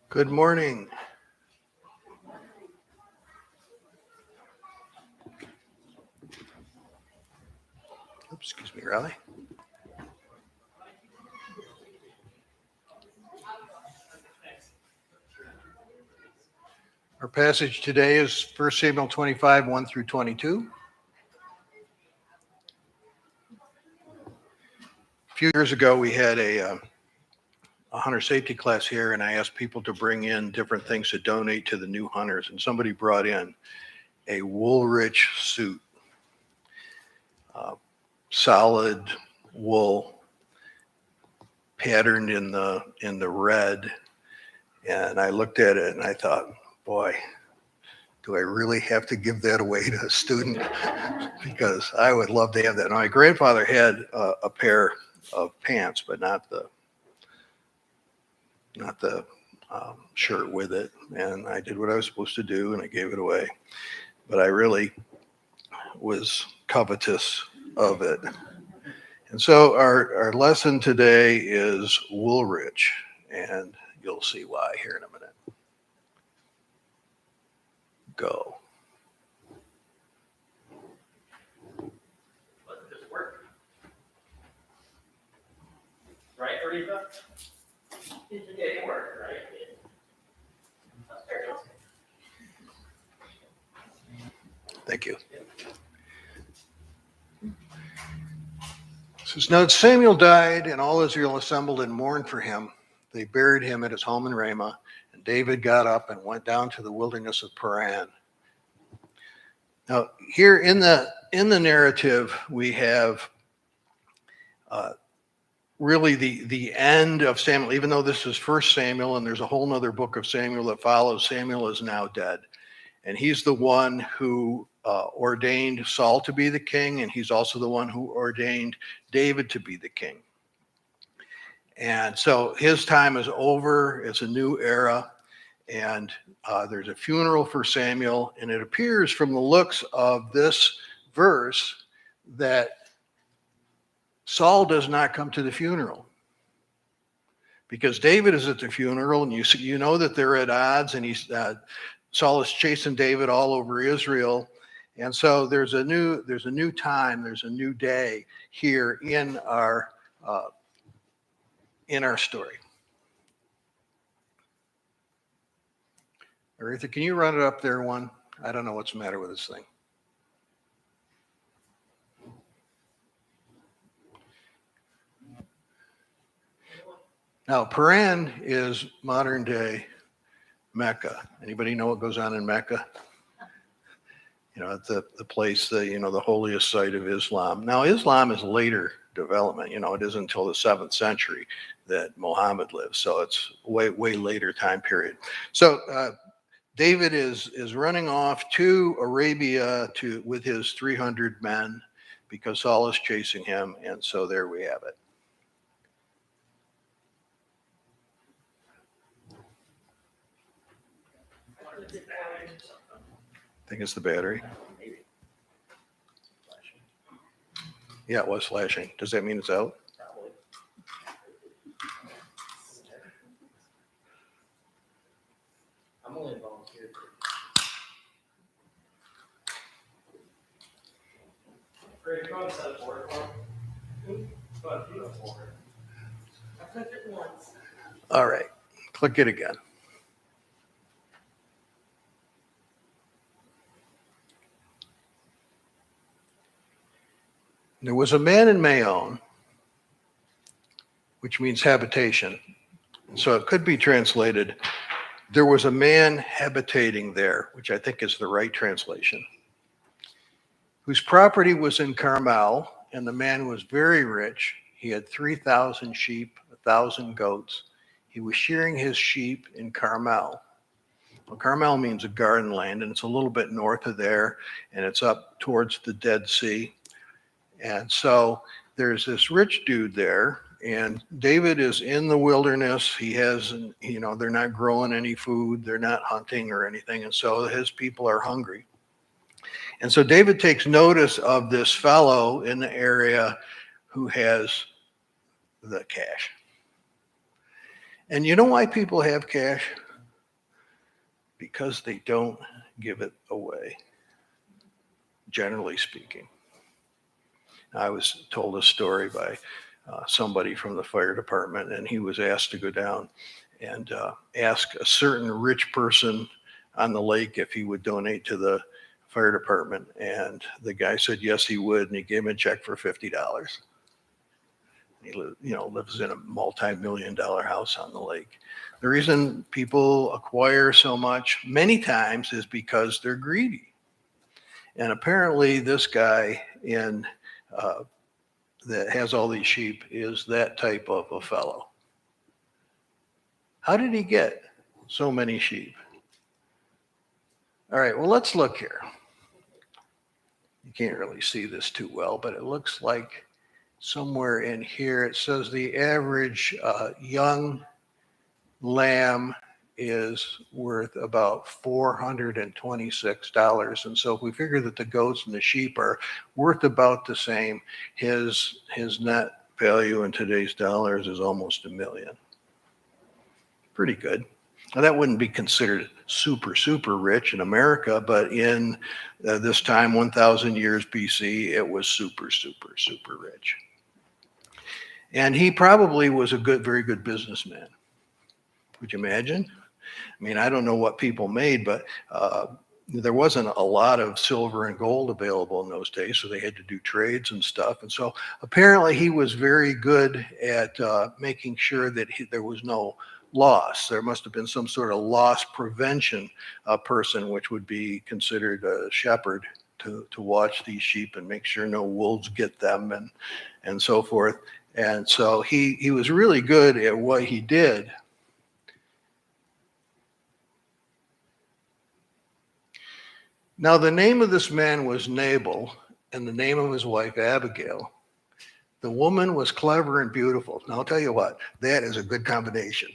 Good morning. Oops, excuse me, Riley. Our passage today is 1 Samuel 25, 1 through 22. A few years ago, we had a hunter safety class here, and I asked people to bring in different things to donate to the new hunters. And somebody brought in a Woolrich suit, solid wool, patterned in the red. And I looked at it and I thought, boy, do I really have to give that away to a student? Because I would love to have that. Now, my grandfather had a pair of pants, but not the shirt with it. And I did what I was supposed to do, and I gave it away. But I really was covetous of it. And so our lesson today is Woolrich, and you'll see why here in a minute. Go. Let this work. Right, Aretha? Yeah, it worked, right? There it goes. Thank you. It says, now Samuel died, and all Israel assembled and mourned for him. They buried him at his home in Ramah, and David got up and went down to the wilderness of Paran. Now, here in the narrative, we have really the end of Samuel. Even though this is 1 Samuel, and there's a whole other book of Samuel that follows, Samuel is now dead. And he's the one who ordained Saul to be the king, and he's also the one who ordained David to be the king. And so his time is over. It's a new era. And there's a funeral for Samuel. And it appears from the looks of this verse that Saul does not come to the funeral. Because David is at the funeral, and you know that they're at odds, and Saul is chasing David all over Israel. And so there's a new time, there's a new day here in our story. Aretha, can you run it up there one? I don't know what's the matter with this thing. Now, Paran is modern day Mecca. Anybody know what goes on in Mecca? At the place, the holiest site of Islam. Now, Islam is later development. It isn't until the 7th century that Muhammad lived. So it's way later time period. So David is running off to Arabia with his 300 men because Saul is chasing him. And so there we have it. I think it's the battery. Yeah, it was flashing. Does that mean it's out? I'm only a volunteer. Greg, go ahead and set a board for me. Go ahead and do a board. I clicked it once. All right. Click it again. There was a man in Maon, which means habitation. So it could be translated, there was a man habitating there, which I think is the right translation, whose property was in Carmel, and the man was very rich. He had 3,000 sheep, 1,000 goats. He was shearing his sheep in Carmel. Well, Carmel means a garden land, and it's a little bit north of there, and it's up towards the Dead Sea. And so there's this rich dude there, and David is in the wilderness. He has, they're not growing any food. They're not hunting or anything. And so his people are hungry. And so David takes notice of this fellow in the area who has the cash. And you know why people have cash? Because they don't give it away, generally speaking. I was told a story by somebody from the fire department, and he was asked to go down and ask a certain rich person on the lake if he would donate to the fire department. And the guy said yes, he would, and he gave him a check for $50. He lives in a multi-million-dollar house on the lake. The reason people acquire so much many times is because they're greedy. And apparently this guy that has all these sheep is that type of a fellow. How did he get so many sheep? All right, well, let's look here. You can't really see this too well, but it looks like somewhere in here it says the average young lamb is worth about $426. And so if we figure that the goats and the sheep are worth about the same, his net value in today's dollars is almost $1 million. Pretty good. Now that wouldn't be considered super, super rich in America, but in this time, 1,000 years BC, it was super, super, super rich. And he probably was a very good businessman. Would you imagine? I mean, I don't know what people made, but there wasn't a lot of silver and gold available in those days, so they had to do trades and stuff. And so apparently he was very good at making sure that there was no loss. There must have been some sort of loss prevention person, which would be considered a shepherd to watch these sheep and make sure no wolves get them and so forth. And so he was really good at what he did. Now, the name of this man was Nabal, and the name of his wife, Abigail. The woman was clever and beautiful. Now, I'll tell you what, that is a good combination.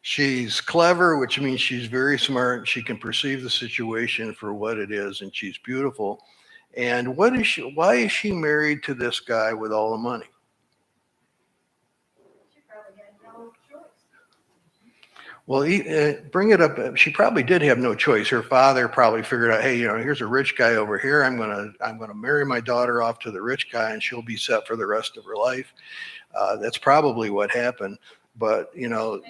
She's clever, which means she's very smart. She can perceive the situation for what it is, and she's beautiful. And why is she married to this guy with all the money? She probably had no choice. Well, bring it up. She probably did have no choice. Her father probably figured out, hey, here's a rich guy over here. I'm gonna marry my daughter off to the rich guy, and she'll be set for the rest of her life. That's probably what happened. But She may have wealth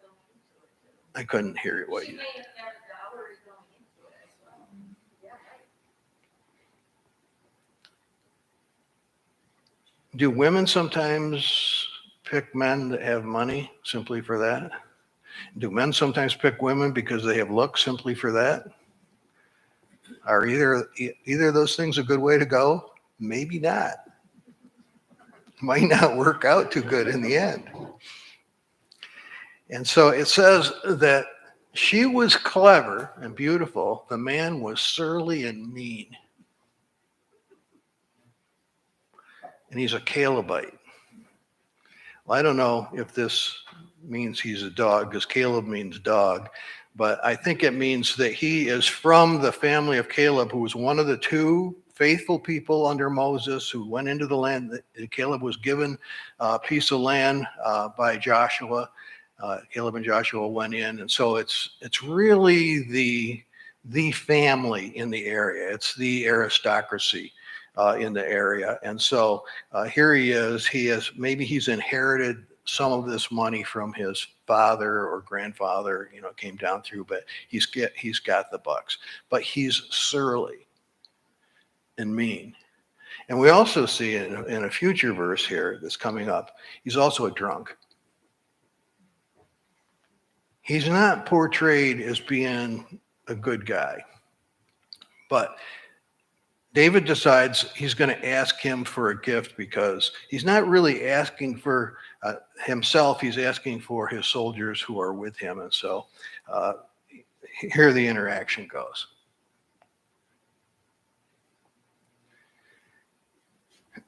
going into it too. I couldn't hear it. What She you? may have had dollars going into it as well. Yeah, right. Do women sometimes pick men that have money simply for that? Do men sometimes pick women because they have looks simply for that? Are either of those things a good way to go? Maybe not. Might not work out too good in the end. And so it says that she was clever and beautiful. The man was surly and mean. And he's a Calebite. Well, I don't know if this means he's a dog, because Caleb means dog, but I think it means that he is from the family of Caleb, who was one of the two faithful people under Moses who went into the land. Caleb was given a piece of land by Joshua. Caleb and Joshua went in, and so it's really the family in the area. It's the aristocracy in the area. And so here he is. He's inherited some of this money from his father or grandfather, came down through, but he's got the bucks. But he's surly and mean. And we also see in a future verse here that's coming up, he's also a drunk. He's not portrayed as being a good guy, but David decides he's going to ask him for a gift because he's not really asking for himself. He's asking for his soldiers who are with him. And so here the interaction goes.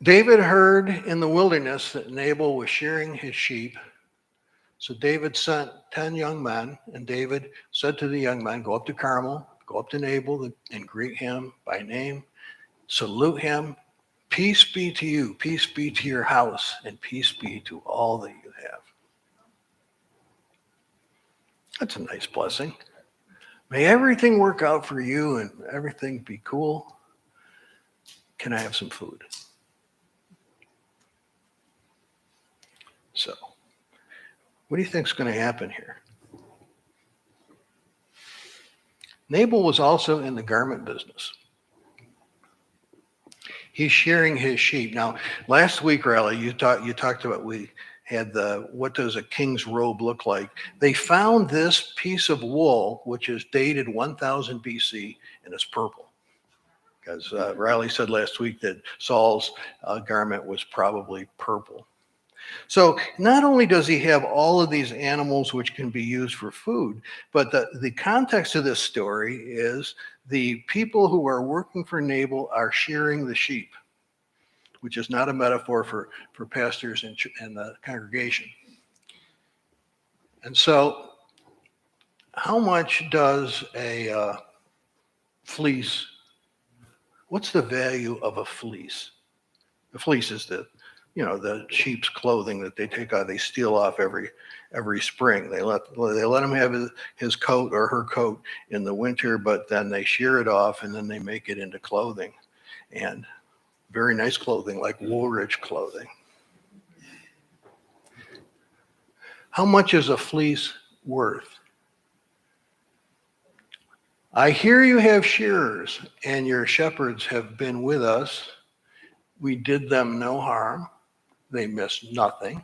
David heard in the wilderness that Nabal was shearing his sheep. So David sent 10 young men, and David said to the young men, go up to Carmel, go up to Nabal and greet him by name. Salute him, Peace be to you, peace be to your house, and peace be to all that you have. That's a nice blessing. May everything work out for you and everything be cool. Can I have some food? So, what do you think is going to happen here? Nabal was also in the garment business. He's shearing his sheep. Now, last week, Riley, you talked about we had what does a king's robe look like? They found this piece of wool, which is dated 1000 BC, and it's purple. Because Riley said last week that Saul's garment was probably purple. So not only does he have all of these animals which can be used for food, but the context of this story is the people who are working for Nabal are shearing the sheep, which is not a metaphor for pastors and the congregation. And so how much does a fleece, what's the value of a fleece? The fleece is the sheep's clothing that they take out, they steal off every spring. They let him have his coat or her coat in the winter, but then they shear it off and then they make it into clothing, and very nice clothing like Woolrich clothing. How much is a fleece worth? I hear you have shearers, and your shepherds have been with us. We did them no harm. They missed nothing.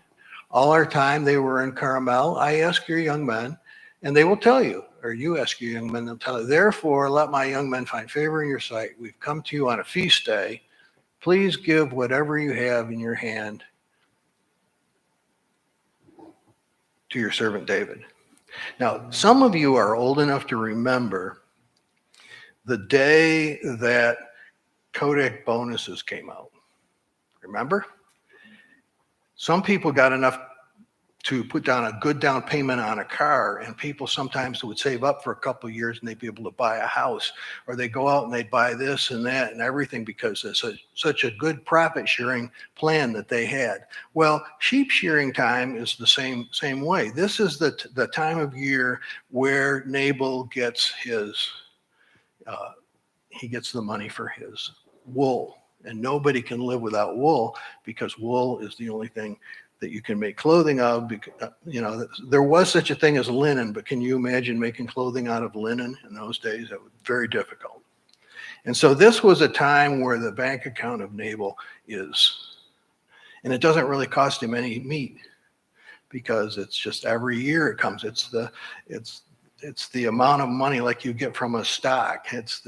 All our time they were in Carmel. I ask your young men, and they will tell you, or you ask your young men, they'll tell you. Therefore, let my young men find favor in your sight. We've come to you on a feast day. Please give whatever you have in your hand to your servant David. Now, some of you are old enough to remember the day that Kodak bonuses came out. Remember? Some people got enough to put down a good down payment on a car, and people sometimes would save up for a couple of years and they'd be able to buy a house, or they go out and they'd buy this and that and everything because it's such a good profit sharing plan that they had. Well, sheep shearing time is the same way. This is the time of year where Nabal gets he gets the money for his wool. And nobody can live without wool because wool is the only thing that you can make clothing of. There was such a thing as linen, but can you imagine making clothing out of linen in those days? That was very difficult. And so this was a time where the bank account of Nabal is, and it doesn't really cost him any meat because it's just every year it comes. It's the amount of money like you get from a stock. It's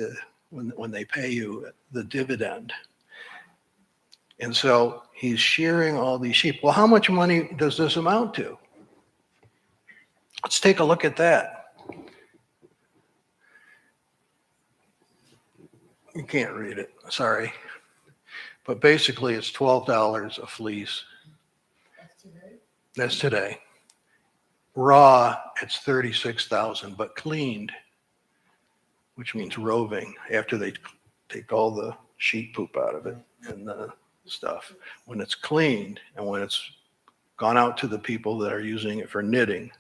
when they pay you the dividend. And so he's shearing all these sheep. Well, how much money does this amount to? Let's take a look at that. You can't read it, sorry. But basically it's $12 a fleece. That's today. Raw, it's $36,000, but cleaned, which means roving, after they take all the sheep poop out of it and the stuff. When it's cleaned and when it's gone out to the people that are using it for knitting,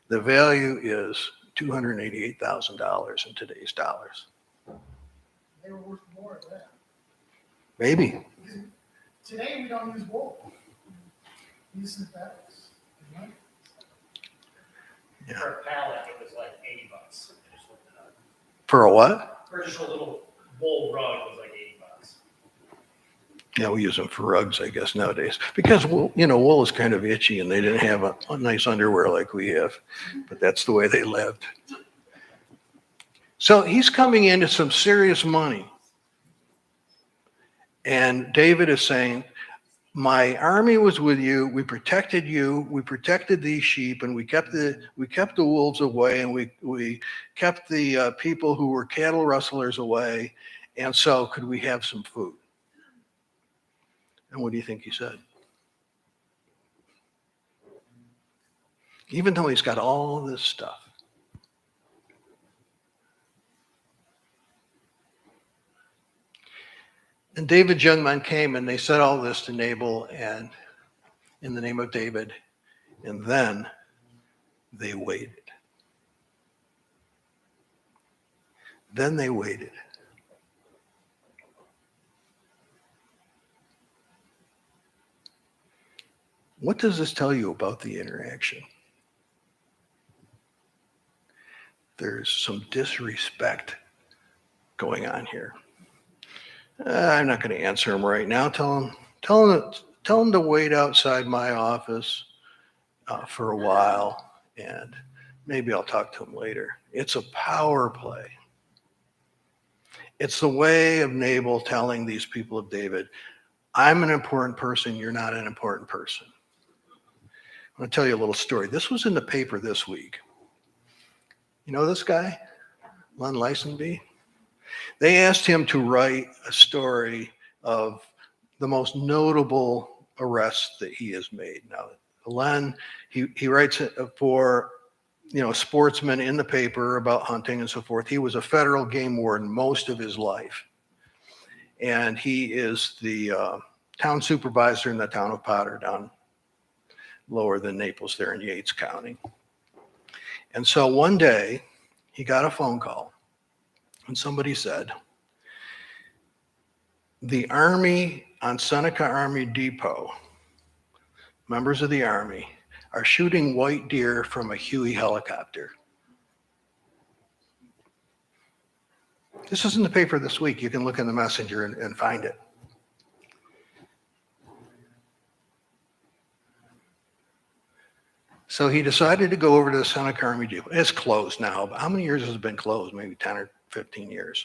the value is $288,000 in today's dollars. They were worth more than that. Maybe. Today we don't use wool. We use synthetics. Yeah. For a pallet, it was like $80. I just looked it up. For a what? For just a little wool rug was like $80. Yeah, we use them for rugs, I guess, nowadays. Because wool is kind of itchy and they didn't have a nice underwear like we have. But that's the way they lived. So he's coming into some serious money. And David is saying, my army was with you, we protected these sheep, and we kept the wolves away, and we kept the people who were cattle rustlers away. And so could we have some food? And what do you think he said? Even though he's got all this stuff. And David's young men came and they said all this to Nabal and in the name of David. And then they waited. Then they waited. What does this tell you about the interaction? There's some disrespect going on here. I'm not going to answer him right now. Tell him to wait outside my office for a while, and maybe I'll talk to him later. It's a power play. It's the way of Nabal telling these people of David, I'm an important person, you're not an important person. I'm going to tell you a little story. This was in the paper this week. You know this guy, Len Lisenby? They asked him to write a story of the most notable arrests that he has made. Now, Len, he writes it for, sportsmen in the paper about hunting and so forth. He was a federal game warden most of his life. And he is the town supervisor in the town of Potter down lower than Naples there in Yates County. And so one day he got a phone call and somebody said, the Army on Seneca Army Depot, members of the Army, are shooting white deer from a Huey helicopter. This is in the paper this week. You can look in the messenger and find it. So he decided to go over to the Seneca Army Depot. It's closed now, but how many years has it been closed? Maybe 10 or 15 years.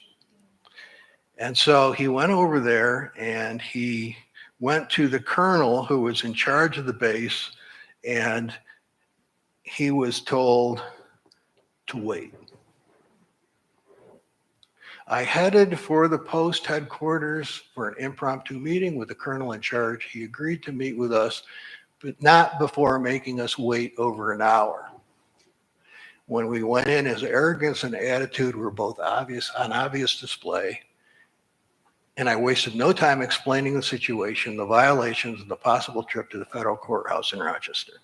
And so he went over there and he went to the colonel who was in charge of the base, and he was told to wait. I headed for the post headquarters for an impromptu meeting with the colonel in charge. He agreed to meet with us, but not before making us wait over an hour. When we went in, his arrogance and attitude were both on obvious display. And I wasted no time explaining the situation, the violations, and the possible trip to the federal courthouse in Rochester.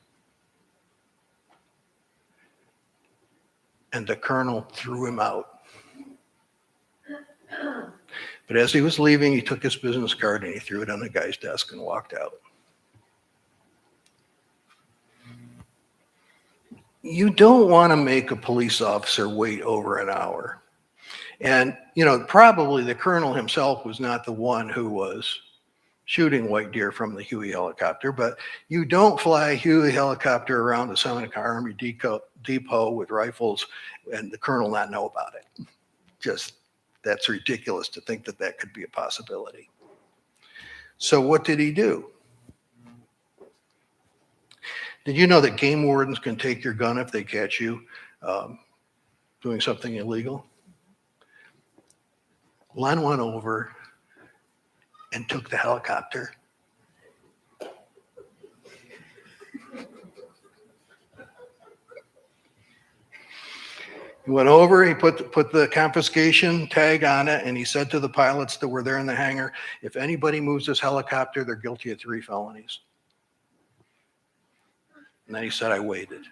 And the colonel threw him out. But as he was leaving, he took his business card and he threw it on the guy's desk and walked out. You don't want to make a police officer wait over an hour. And, probably the colonel himself was not the one who was shooting white deer from the Huey helicopter, but you don't fly a Huey helicopter around the Seneca Army Depot with rifles and the colonel not know about it. Just, that's ridiculous to think that that could be a possibility. So what did he do? Did you know that game wardens can take your gun if they catch you doing something illegal? Len went over and took the helicopter. He went over, he put the confiscation tag on it, and he said to the pilots that were there in the hangar, if anybody moves this helicopter, they're guilty of 3 felonies. And then he said, I waited.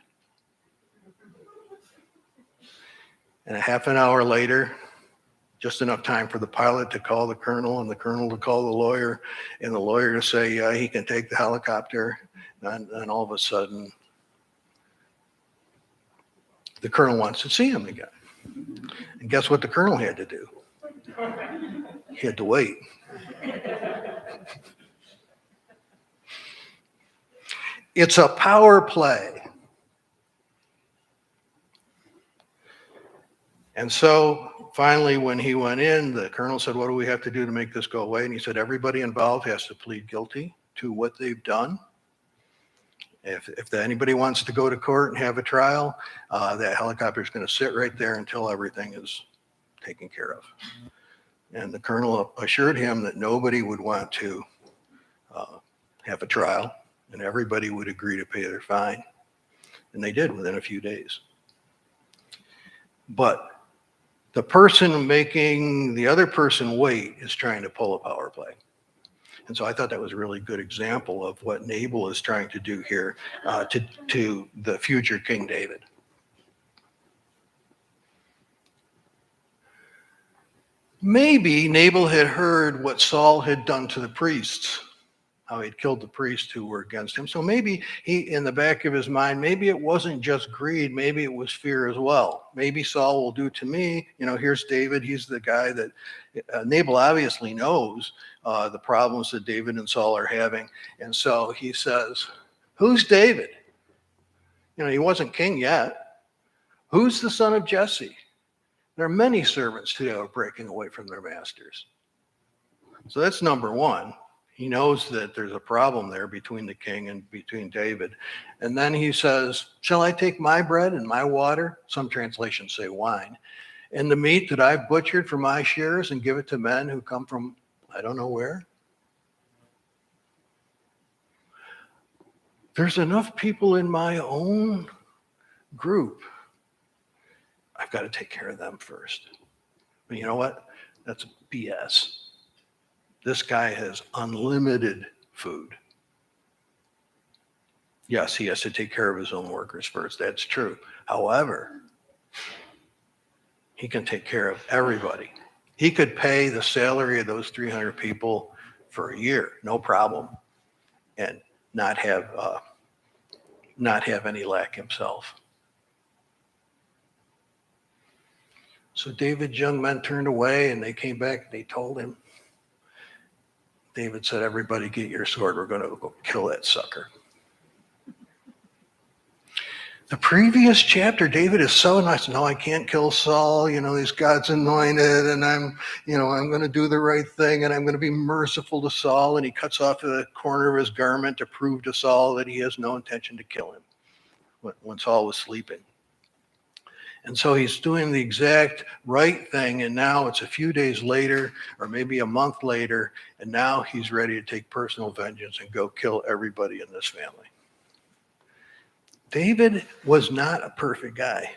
And a half an hour later, just enough time for the pilot to call the colonel and the colonel to call the lawyer and the lawyer to say, yeah, he can take the helicopter. And all of a sudden, the colonel wants to see him again. And guess what the colonel had to do? He had to wait. It's a power play. And so finally, when he went in, the colonel said, what do we have to do to make this go away? And he said, everybody involved has to plead guilty to what they've done. If anybody wants to go to court and have a trial, that helicopter is going to sit right there until everything is taken care of. And the colonel assured him that nobody would want to have a trial, and everybody would agree to pay their fine. And they did within a few days. But The person making the other person wait is trying to pull a power play. And so I thought that was a really good example of what Nabal is trying to do here to the future King David. Maybe Nabal had heard what Saul had done to the priests, how he'd killed the priests who were against him. So maybe he, in the back of his mind, maybe it wasn't just greed, maybe it was fear as well. Maybe Saul will do to me, here's David, he's the guy that Nabal obviously knows the problems that David and Saul are having. And so he says, who's David? He wasn't king yet. Who's the son of Jesse? There are many servants today who are breaking away from their masters. So that's number one. He knows that there's a problem there between the king and between David. And then he says, shall I take my bread and my water? Some translations say wine. And the meat that I've butchered for my shares and give it to men who come from I don't know where? There's enough people in my own group. I've got to take care of them first. But you know what? That's BS. This guy has unlimited food. Yes, he has to take care of his own workers first. That's true. However, he can take care of everybody. He could pay the salary of those 300 people for a year, no problem, and not have any lack himself. So David's young men turned away and they came back and they told him. David said, everybody get your sword. We're going to go kill that sucker. The previous chapter, David is so nice. No, I can't kill Saul. He's God's anointed and I'm going to do the right thing and I'm going to be merciful to Saul. And he cuts off the corner of his garment to prove to Saul that he has no intention to kill him when Saul was sleeping. And so he's doing the exact right thing. And now it's a few days later, or maybe a month later, and now he's ready to take personal vengeance and go kill everybody in this family. David was not a perfect guy.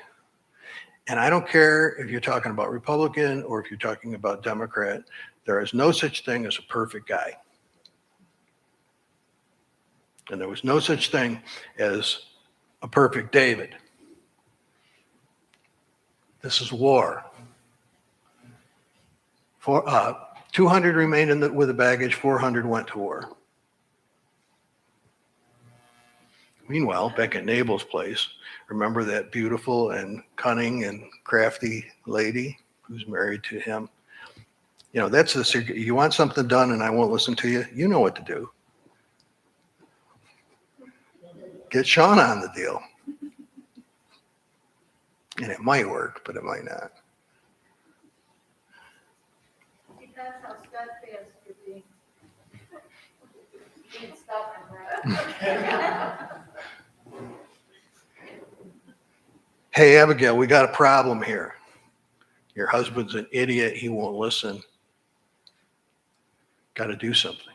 And I don't care if you're talking about Republican or if you're talking about Democrat, there is no such thing as a perfect guy. And there was no such thing as a perfect David. This is war. 200 remained with the baggage, 400 went to war. Meanwhile, back at Nabal's place, remember that beautiful and cunning and crafty lady who's married to him? That's the secret. You want something done and I won't listen to you? You know what to do. Get Sean on the deal. And it might work, but it might not. I think that's how steadfast you're being stubborn, right? Hey, Abigail, we got a problem here. Your husband's an idiot. He won't listen. Got to do something.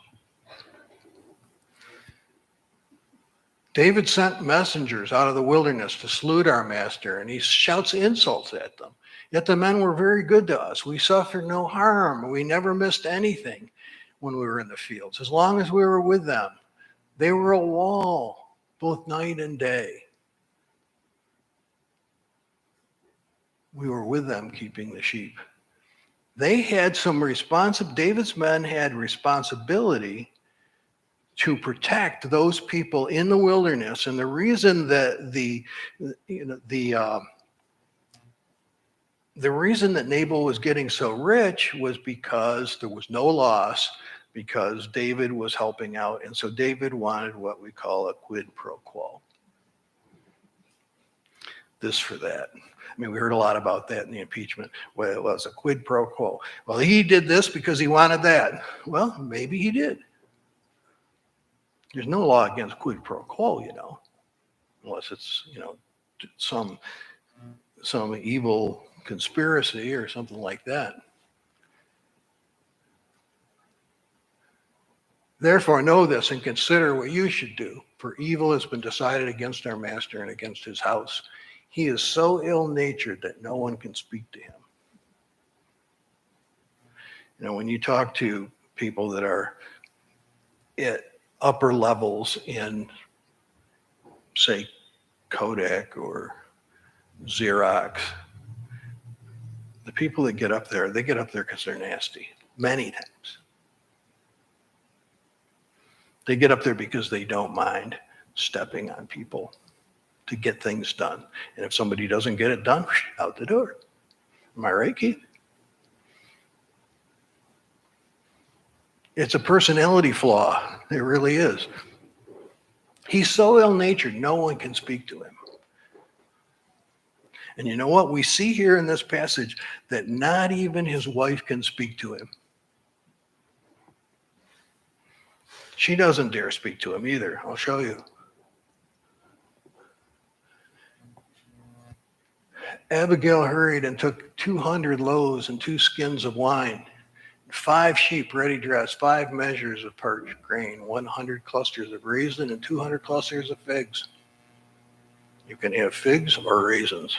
David sent messengers out of the wilderness to salute our master, and he shouts insults at them. Yet the men were very good to us. We suffered no harm. We never missed anything when we were in the fields. As long as we were with them, they were a wall, both night and day. We were with them keeping the sheep. They had some David's men had responsibility to protect those people in the wilderness. And the reason that the reason that Nabal was getting so rich was because there was no loss, because David was helping out. And so David wanted what we call a quid pro quo. This for that. I mean, we heard a lot about that in the impeachment. Well, it was a quid pro quo. Well, he did this because he wanted that. Well, maybe he did. There's no law against quid pro quo, unless it's, some evil conspiracy or something like that. Therefore, know this and consider what you should do, for evil has been decided against our master and against his house. He is so ill-natured that no one can speak to him. When you talk to people that are at upper levels in, say, Kodak or Xerox, the people that get up there, they get up there because they're nasty, many times. They get up there because they don't mind stepping on people to get things done. And if somebody doesn't get it done, out the door. Am I right, Keith? It's a personality flaw. It really is. He's so ill-natured, no one can speak to him. And you know what? We see here in this passage that not even his wife can speak to him. She doesn't dare speak to him either. I'll show you. Abigail hurried and took 200 loaves and 2 skins of wine, 5 sheep ready dressed, 5 measures of parched grain, 100 clusters of raisin, and 200 clusters of figs. You can have figs or raisins.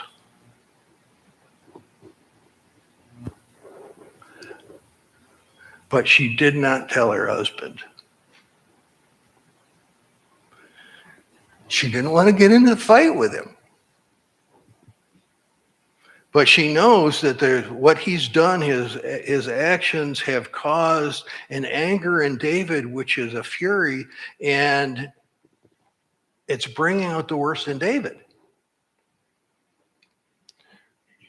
But she did not tell her husband. She didn't want to get into the fight with him. But she knows that what he's done, his actions have caused an anger in David, which is a fury, and it's bringing out the worst in David.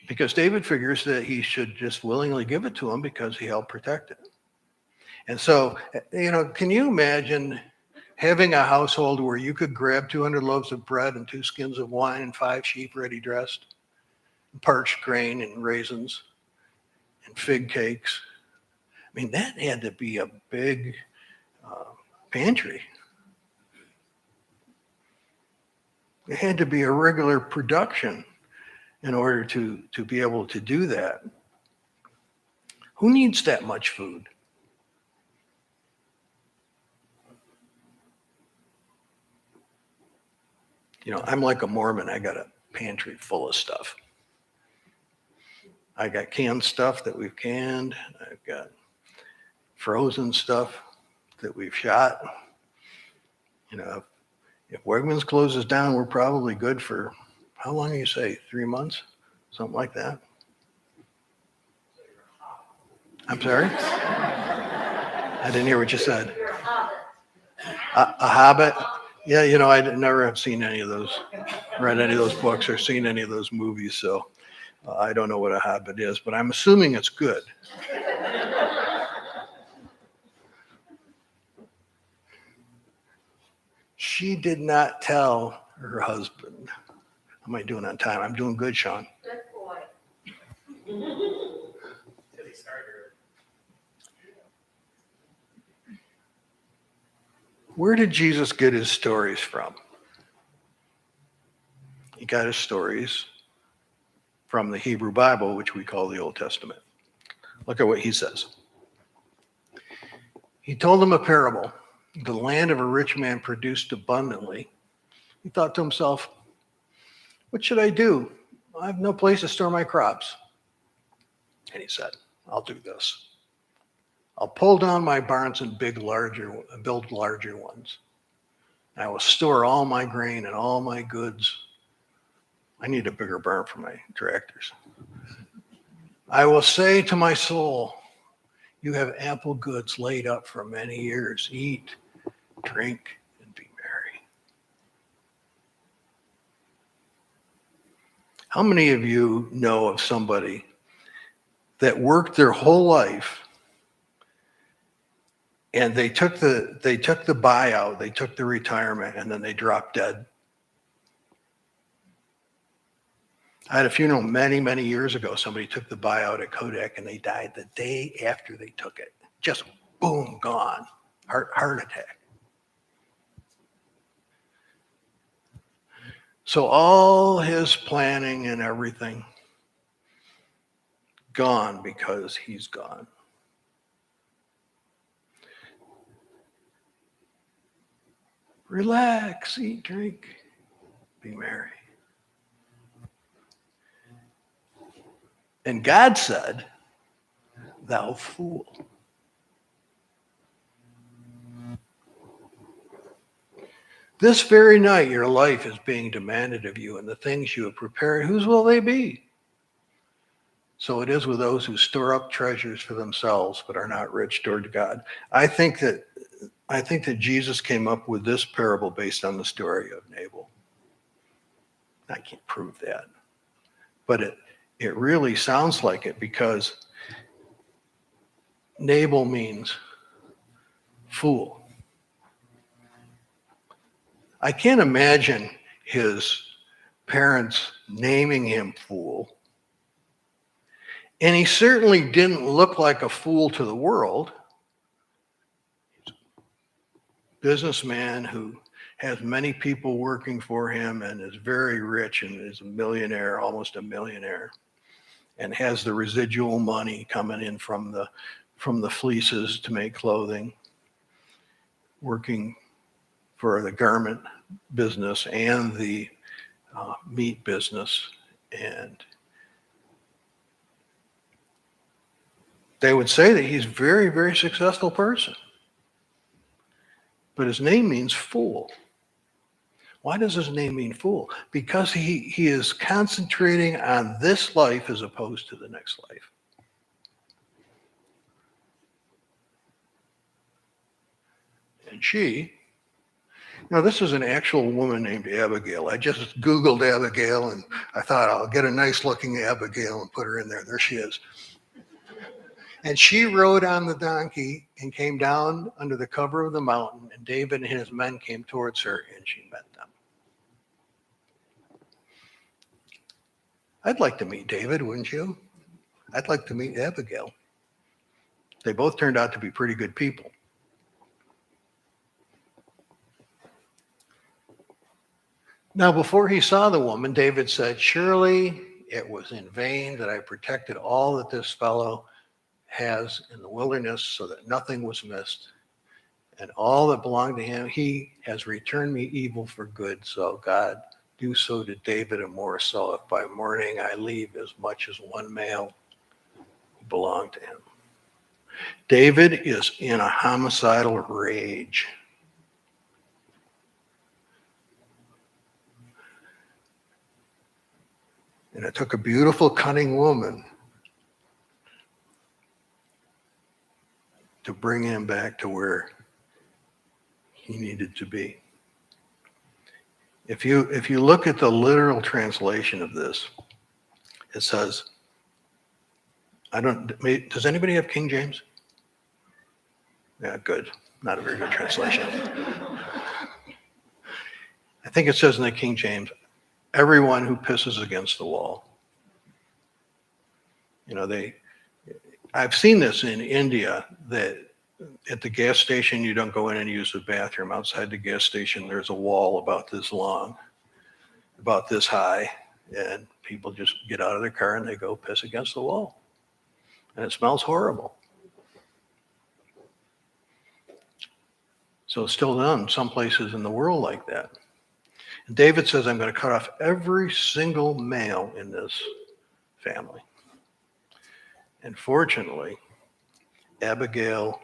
Because David figures that he should just willingly give it to him because he helped protect it. And so, can you imagine having a household where you could grab 200 loaves of bread and 2 skins of wine and 5 sheep ready dressed, parched grain and raisins and fig cakes? I mean, that had to be a big pantry. It had to be a regular production in order to be able to do that. Who needs that much food? I'm like a Mormon. I got a pantry full of stuff. I got canned stuff that we've canned. I've got frozen stuff that we've shot. If Wegmans closes down, we're probably good for, how long do you say, 3 months? Something like that. I'm sorry? I didn't hear what you said. You're a hobbit. A hobbit? Yeah, I never have seen any of those, read any of those books or seen any of those movies, so I don't know what a hobbit is, but I'm assuming it's good. She did not tell her husband. How am I doing on time? I'm doing good, Sean. Good boy. Where did Jesus get his stories from? He got his stories from the Hebrew Bible, which we call the Old Testament. Look at what he says. He told them a parable. The land of a rich man produced abundantly. He thought to himself, what should I do? I have no place to store my crops. And he said, I'll do this. I'll pull down my barns and build larger ones. I will store all my grain and all my goods. I need a bigger barn for my tractors. I will say to my soul, you have ample goods laid up for many years. Eat, drink, and be merry. How many of you know of somebody that worked their whole life and they took the buyout, they took the retirement, and then they dropped dead? I had a funeral many, many years ago. Somebody took the buyout at Kodak and they died the day after they took it. Just boom, gone. Heart attack. So all his planning and everything gone because he's gone. Relax, eat, drink, be merry. And God said, thou fool. This very night your life is being demanded of you, and the things you have prepared, whose will they be? So it is with those who store up treasures for themselves but are not rich toward God. I think that Jesus came up with this parable based on the story of Nabal. I can't prove that, but it really sounds like it, because Nabal means fool. I can't imagine his parents naming him fool. And he certainly didn't look like a fool to the world. He's a businessman who has many people working for him and is very rich and is a millionaire, almost a millionaire, and has the residual money coming in from the fleeces to make clothing, working for the garment business and the meat business. And they would say that he's a very, very successful person. But his name means fool. Why does his name mean fool? Because he is concentrating on this life as opposed to the next life. And she, this is an actual woman named Abigail. I just Googled Abigail, and I thought I'll get a nice looking Abigail and put her in there. There she is. And she rode on the donkey and came down under the cover of the mountain, and David and his men came towards her, and she met them. I'd like to meet David, wouldn't you? I'd like to meet Abigail. They both turned out to be pretty good people. Now, before he saw the woman, David said, "Surely it was in vain that I protected all that this fellow has in the wilderness, so that nothing was missed. And all that belonged to him, he has returned me evil for good. So God, do so to David and more so, if by morning I leave as much as one male who belonged to him." David is in a homicidal rage. And it took a beautiful, cunning woman to bring him back to where he needed to be. If you look at the literal translation of this, it says, does anybody have King James? Yeah, good. Not a very good translation. I think it says in the King James, everyone who pisses against the wall. I've seen this in India, that at the gas station, you don't go in and use the bathroom. Outside the gas station, there's a wall about this long, about this high, and people just get out of their car and they go piss against the wall. And it smells horrible. So it's still done some places in the world like that. And David says, I'm going to cut off every single male in this family. And fortunately, Abigail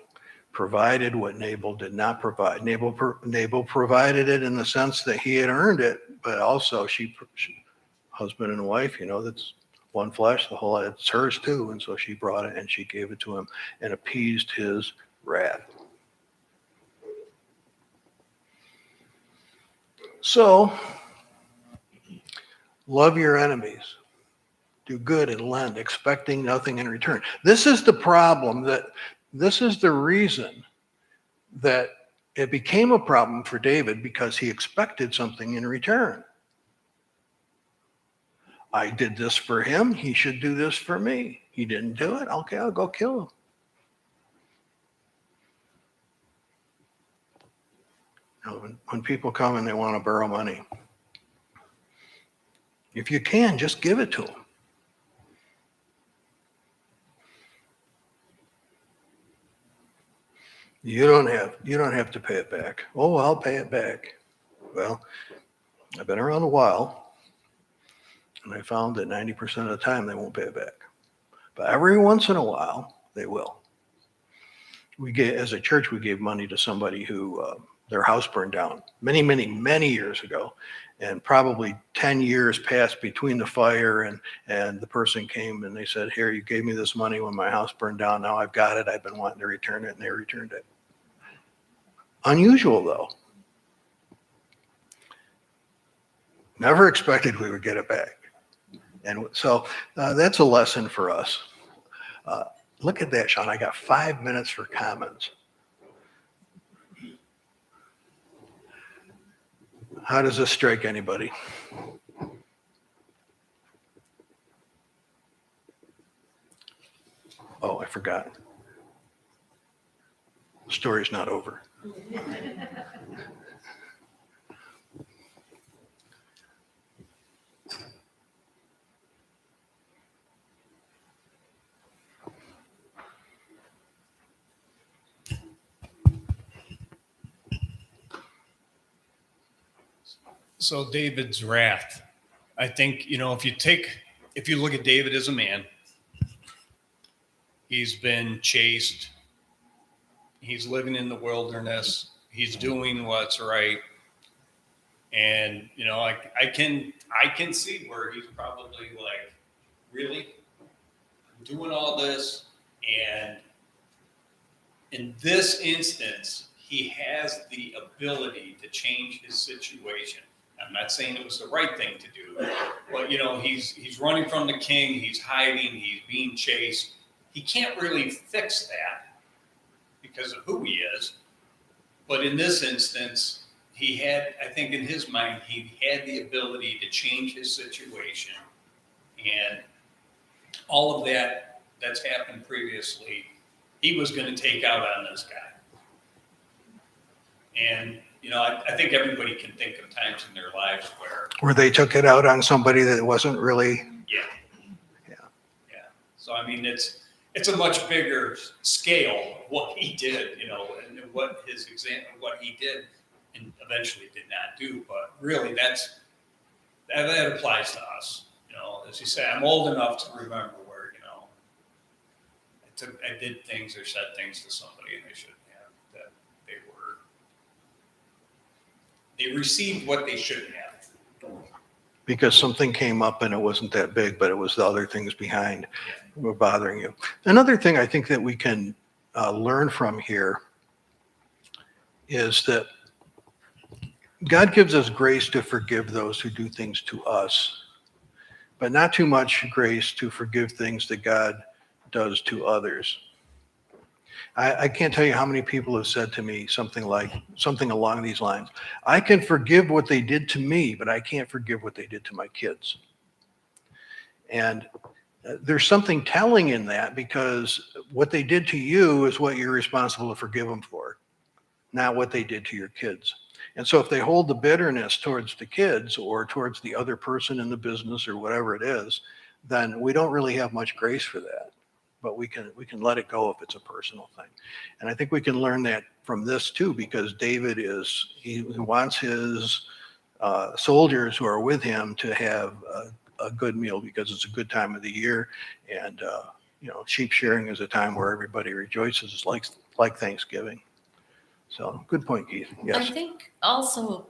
provided what Nabal did not provide. Nabal provided it in the sense that he had earned it, but also she husband and wife, that's one flesh, the whole, it's hers too. And so she brought it and she gave it to him and appeased his wrath. So, love your enemies. Do good and lend, expecting nothing in return. This is the problem, this is the reason that it became a problem for David, because he expected something in return. I did this for him, he should do this for me. He didn't do it, okay, I'll go kill him. When people come and they want to borrow money, if you can, just give it to them. You don't have to pay it back. Oh, I'll pay it back. Well, I've been around a while, and I found that 90% of the time they won't pay it back. But every once in a while, they will. As a church, we gave money to somebody who their house burned down many years ago, and probably 10 years passed between the fire and the person came and they said, here, you gave me this money when my house burned down. Now I've got it. I've been wanting to return it, and they returned it. Unusual, though. Never expected we would get it back. And so that's a lesson for us. Look at that, Sean. I got 5 minutes for comments. How does this strike anybody? Oh, I forgot. The story's not over. So David's wrath. I think, if you look at David as a man, he's been chased. He's living in the wilderness. He's doing what's right. And, I can see where he's probably like, really? I'm doing all this. And in this instance, he has the ability to change his situation. I'm not saying it was the right thing to do, but he's running from the king, he's hiding, he's being chased. He can't really fix that because of who he is. But in this instance, he had, I think in his mind, he had the ability to change his situation. And all of that's happened previously, he was going to take out on this guy. And I think everybody can think of times in their lives where They took it out on somebody that wasn't really. Yeah. So I mean, it's a much bigger scale of what he did, and what his example, what he did, and eventually did not do. But really, that applies to us. As you say, I'm old enough to remember where I did things or said things to somebody and they shouldn't have. That they received what they shouldn't have. Because something came up and it wasn't that big, but it was the other things behind were bothering you. Another thing I think that we can learn from here is that God gives us grace to forgive those who do things to us, but not too much grace to forgive things that God does to others. I can't tell you how many people have said to me something along these lines. I can forgive what they did to me, but I can't forgive what they did to my kids. And there's something telling in that, because what they did to you is what you're responsible to forgive them for, not what they did to your kids. And so if they hold the bitterness towards the kids or towards the other person in the business or whatever it is, then we don't really have much grace for that. But we can let it go if it's a personal thing. And I think we can learn that from this too, because David he wants his soldiers who are with him to have a good meal, because it's a good time of the year. And, sheep shearing is a time where everybody rejoices, like Thanksgiving. So good point, Keith. Yes. I think also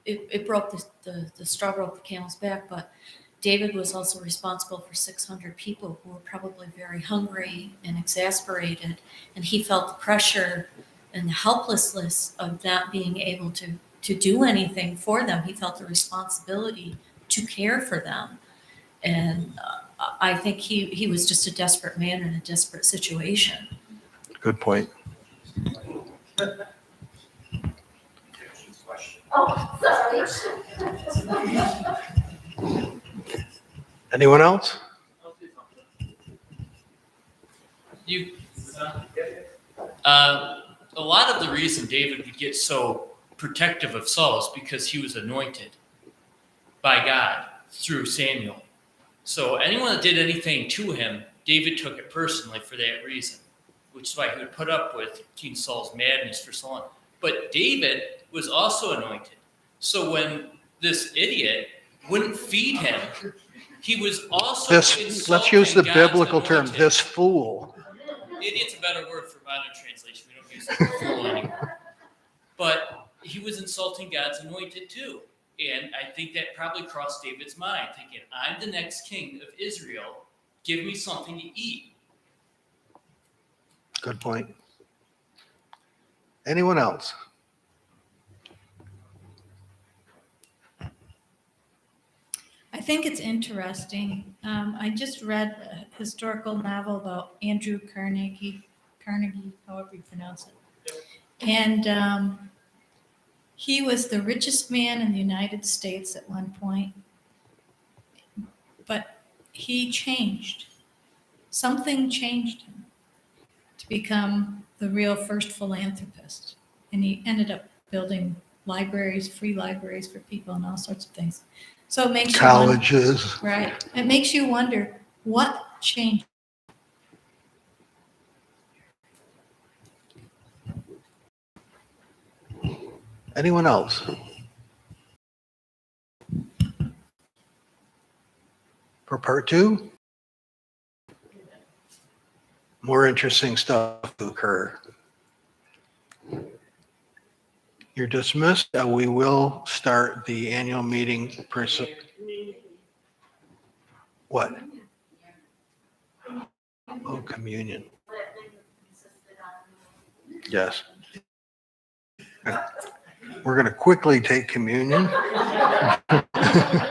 it broke the straw broke the camel's back, but David was also responsible for 600 people who were probably very hungry and exasperated, and he felt the pressure and the helplessness of not being able to do anything for them. He felt the responsibility to care for them, and I think he was just a desperate man in a desperate situation. Good point. Oh, sorry. Anyone else? A lot of the reason David would get so protective of Saul is because he was anointed by God through Samuel. So anyone that did anything to him, David took it personally for that reason, which is why he would put up with King Saul's madness for so long. But David was also anointed. So when this idiot wouldn't feed him, He was also This, let's use the insulting God's biblical term, anointed. this fool. Idiot's a better word for modern translation. We don't use the word fool anymore. But he was insulting God's anointed too. And I think that probably crossed David's mind, thinking, I'm the next king of Israel. Give me something to eat. Good point. Anyone else? I think it's interesting. I just read a historical novel about Andrew Carnegie, however you pronounce it. And he was the richest man in the United States at one point, but he changed. Something changed him to become the real first philanthropist. And he ended up building libraries, free libraries for people and all sorts of things. So it makes you wonder, Colleges. right? It makes you wonder what changed. Anyone else? For part 2? More interesting stuff to occur. You're dismissed. We will start the annual meeting person. What? Oh, communion. Yes. We're going to quickly take communion.